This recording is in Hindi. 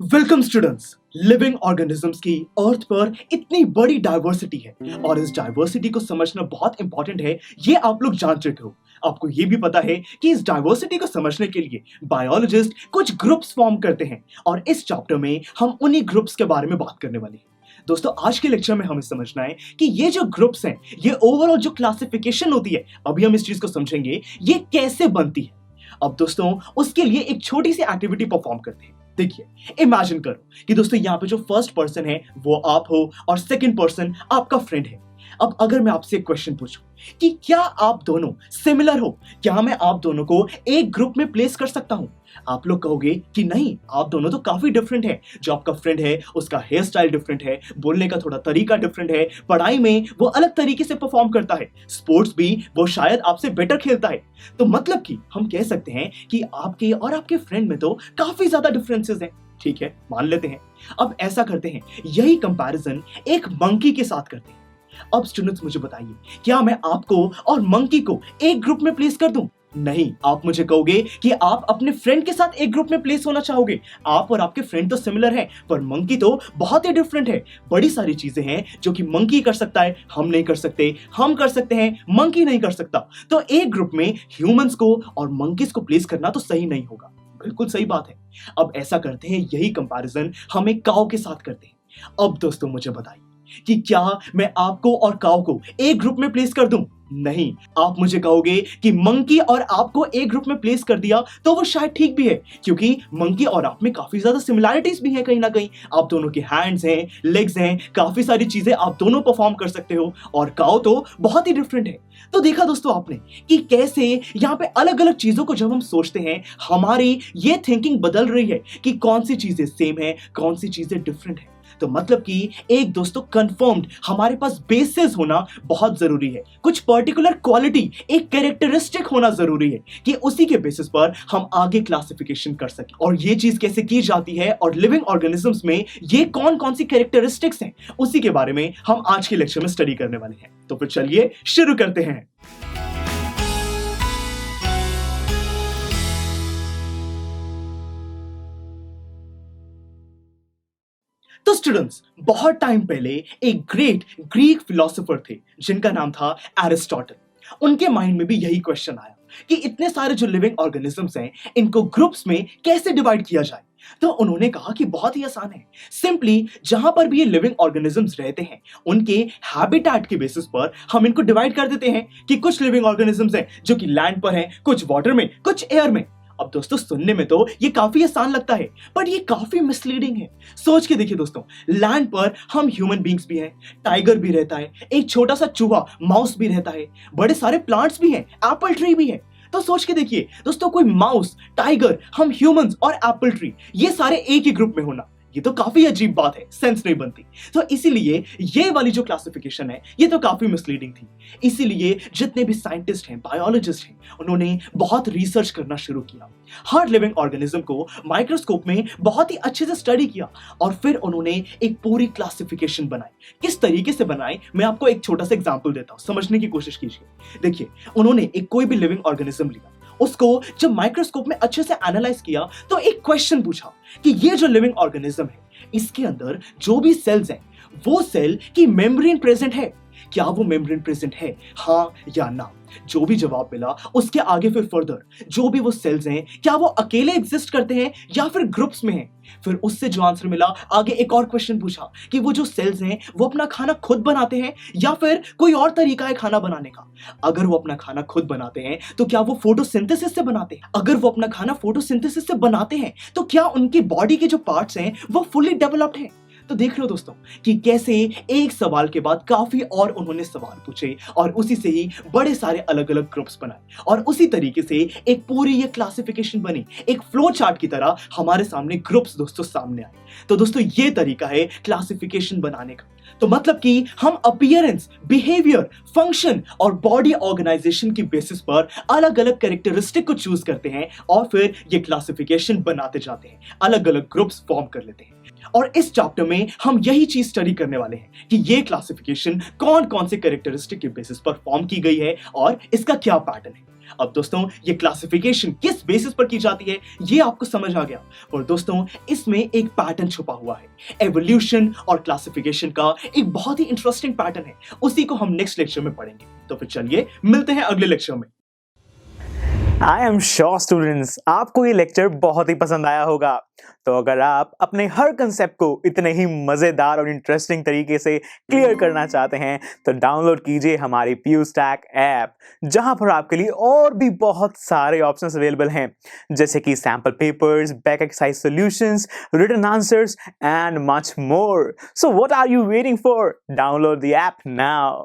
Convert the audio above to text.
Welcome students. लिविंग ऑर्गेनिजम्स की अर्थ पर इतनी बड़ी डाइवर्सिटी है और इस डाइवर्सिटी को समझना बहुत इंपॉर्टेंट है। ये आप लोग जान चुके हो। आपको ये भी पता है कि इस डाइवर्सिटी को समझने के लिए बायोलॉजिस्ट कुछ ग्रुप्स फॉर्म करते हैं और इस चैप्टर में हम उन्हीं ग्रुप्स के बारे में बात करने वाले हैं। दोस्तों, आज के लेक्चर में हमें समझना है कि ये जो ग्रुप्स हैं, ये ओवरऑल जो क्लासिफिकेशन होती है, अभी हम इस चीज को समझेंगे ये कैसे बनती है। अब दोस्तों, उसके लिए एक छोटी सी एक्टिविटी परफॉर्म करते हैं। देखिए, इमेजिन करो कि दोस्तों यहाँ पे जो फर्स्ट पर्सन है वो आप हो और सेकंड पर्सन आपका फ्रेंड है। अब अगर मैं आपसे एक क्वेश्चन पूछूं कि क्या आप दोनों सिमिलर हो, क्या मैं आप दोनों को एक ग्रुप में प्लेस कर सकता हूं? आप लोग कहोगे कि नहीं, आप दोनों तो काफी डिफरेंट है। जो आपका फ्रेंड है उसका हेयर स्टाइल डिफरेंट है, बोलने का थोड़ा तरीका डिफरेंट है, पढ़ाई में वो अलग तरीके से परफॉर्म करता है, स्पोर्ट्स भी वो शायद आपसे बेटर खेलता है। तो मतलब कि हम कह सकते हैं कि आपके और आपके फ्रेंड में तो काफी ज्यादा डिफरेंसेस हैं। ठीक है, मान लेते हैं। अब ऐसा करते हैं, यही कंपैरिजन एक मंकी के साथ करते हैं। अब स्टूडेंट्स, मुझे बताइए, क्या मैं आपको और मंकी को एक ग्रुप में प्लेस कर दूं? नहीं, आप मुझे कहोगे कि आप अपने फ्रेंड के साथ एक ग्रुप में प्लेस होना चाहोगे। आप और आपके फ्रेंड तो सिमिलर हैं, पर मंकी तो बहुत ही डिफरेंट है। बड़ी सारी चीजें हैं जो कि मंकी कर सकता है, हम नहीं कर सकते, हम कर सकते हैं, मंकी नहीं कर सकता। तो एक ग्रुप में ह्यूमंस को और मंकीज को प्लेस करना तो सही नहीं होगा। बिल्कुल सही बात है। अब ऐसा करते हैं, यही कंपैरिजन हम एक काऊ के साथ करते हैं। अब दोस्तों, मुझे बताइए कि क्या मैं आपको और काऊ को एक ग्रुप में प्लेस कर दूं? नहीं, आप मुझे कहोगे कि मंकी और आपको एक ग्रुप में प्लेस कर दिया तो वो शायद ठीक भी है, क्योंकि मंकी और आप में काफी ज्यादा सिमिलैरिटीज भी हैं। कहीं ना कहीं आप दोनों के हैंड्स हैं, लेग्स हैं, काफी सारी चीजें आप दोनों परफॉर्म कर सकते हो, और काऊ तो बहुत ही डिफरेंट है। तो देखा दोस्तों आपने कि कैसे यहाँ पे अलग अलग चीजों को जब हम सोचते हैं, हमारी ये थिंकिंग बदल रही है कि कौन सी चीजें सेम है, कौन सी चीजें डिफरेंट है। तो मतलब कि एक दोस्तों कंफर्म्ड हमारे पास बेसिस होना बहुत जरूरी है। कुछ पर्टिकुलर क्वालिटी, एक कैरेक्टरिस्टिक होना जरूरी है कि उसी के बेसिस पर हम आगे क्लासिफिकेशन कर सकें। और ये चीज कैसे की जाती है और लिविंग ऑर्गेनिजम्स में ये कौन कौन सी कैरेक्टरिस्टिक्स हैं, उसी के बारे में हम आज के लेक्चर में स्टडी करने वाले हैं। तो फिर चलिए शुरू करते हैं। तो स्टूडेंट्स, बहुत टाइम पहले एक ग्रेट ग्रीक फिलोसोफर थे जिनका नाम था एरिस्टोटल। उनके माइंड में भी यही क्वेश्चन आया कि इतने सारे जो लिविंग ऑर्गेनिजम्स हैं, इनको ग्रुप्स में कैसे डिवाइड किया जाए। तो उन्होंने कहा कि बहुत ही आसान है। सिंपली जहां पर भी ये लिविंग ऑर्गेनिजम्स रहते हैं, उनके हैबिटेट के बेसिस पर हम इनको डिवाइड कर देते हैं कि कुछ लिविंग ऑर्गेनिजम्स हैं जो कि लैंड पर हैं, कुछ वाटर में, कुछ एयर में। अब दोस्तों, सुनने में तो ये काफी आसान लगता है, पर ये काफी मिसलीडिंग है। सोच के देखिए दोस्तों, लैंड पर हम ह्यूमन बींग्स भी हैं, टाइगर भी रहता है, एक छोटा सा चूहा माउस भी रहता है, बड़े सारे प्लांट्स भी हैं, एप्पल ट्री भी है। तो सोच के देखिए दोस्तों, कोई माउस, टाइगर, हम ह्यूमंस और एप्पल ट्री, ये सारे एक ही ग्रुप में होना, ये तो काफी अजीब बात है, सेंस नहीं बनती। तो इसीलिए ये वाली जो क्लासिफिकेशन है, ये तो काफी मिसलीडिंग थी। इसीलिए जितने भी साइंटिस्ट हैं, बायोलॉजिस्ट हैं, उन्होंने बहुत रिसर्च करना शुरू किया। हर लिविंग ऑर्गेनिज्म को माइक्रोस्कोप में बहुत ही अच्छे से स्टडी किया और फिर उन्होंने एक पूरी क्लासिफिकेशन बनाई। किस तरीके से बनाई, मैं आपको एक छोटा सा एग्जांपल देता हूं, समझने की कोशिश कीजिए। देखिए, उन्होंने एक कोई भी लिविंग ऑर्गेनिज्म लिया, उसको जब माइक्रोस्कोप में अच्छे से एनालाइज किया तो एक क्वेश्चन पूछा कि ये जो लिविंग ऑर्गेनिज्म है, इसके अंदर जो भी सेल्स हैं, वो सेल की मेम्ब्रेन प्रेजेंट है? क्या वो मेम्ब्रेन प्रेजेंट है, हाँ या ना? जो भी जवाब मिला, उसके आगे फिर फर्दर जो भी वो सेल्स हैं, क्या वो अकेले एग्जिस्ट करते हैं या फिर ग्रुप्स में हैं? फिर उससे जो आंसर मिला, आगे एक और क्वेश्चन पूछा कि वो जो सेल्स हैं, वो अपना खाना खुद बनाते हैं या फिर कोई और तरीका है खाना बनाने का? अगर वो अपना खाना खुद बनाते हैं तो क्या वो फोटोसिंथेसिस से बनाते हैं? अगर वो अपना खाना फोटोसिंथेसिस से बनाते हैं तो क्या उनकी बॉडी के जो पार्ट्स हैं वो फुल्ली डेवलप्ड हैं? तो देख लो दोस्तों कि कैसे एक सवाल के बाद काफी और उन्होंने सवाल पूछे और उसी से ही बड़े सारे अलग अलग ग्रुप्स बनाए और उसी तरीके से एक पूरी ये क्लासिफिकेशन बनी। एक फ्लो चार्ट की तरह हमारे सामने ग्रुप्स दोस्तों सामने आए। तो दोस्तों, ये तरीका है क्लासिफिकेशन बनाने का। तो मतलब कि हम अपीयरेंस, बिहेवियर, फंक्शन और बॉडी ऑर्गेनाइजेशन की बेसिस पर अलग अलग कैरेक्टरिस्टिक को चूज करते हैं और फिर ये क्लासिफिकेशन बनाते जाते हैं, अलग अलग ग्रुप्स फॉर्म कर लेते हैं। और इस चैप्टर में हम यही चीज स्टडी करने वाले हैं कि ये क्लासिफिकेशन कौन कौन से कैरेक्टरिस्टिक के बेसिस पर फॉर्म की गई है और इसका क्या पैटर्न है। अब दोस्तों ये क्लासिफिकेशन किस बेसिस पर की जाती है ये आपको समझ आ गया, और दोस्तों इसमें एक पैटर्न छुपा हुआ है। एवोल्यूशन और क्लासिफिकेशन का एक बहुत ही इंटरेस्टिंग पैटर्न है, उसी को हम नेक्स्ट लेक्चर में पढ़ेंगे। तो फिर चलिए मिलते हैं अगले लेक्चर में। आई एम श्योर स्टूडेंट्स आपको ये लेक्चर बहुत ही पसंद आया होगा। तो अगर आप अपने हर कंसेप्ट को इतने ही मजेदार और इंटरेस्टिंग तरीके से क्लियर करना चाहते हैं तो डाउनलोड कीजिए हमारी PuStack ऐप, जहां पर आपके लिए और भी बहुत सारे ऑप्शंस अवेलेबल हैं, जैसे कि sample papers, back exercise solutions, written answers and much more. So what are you waiting for? Download the app now.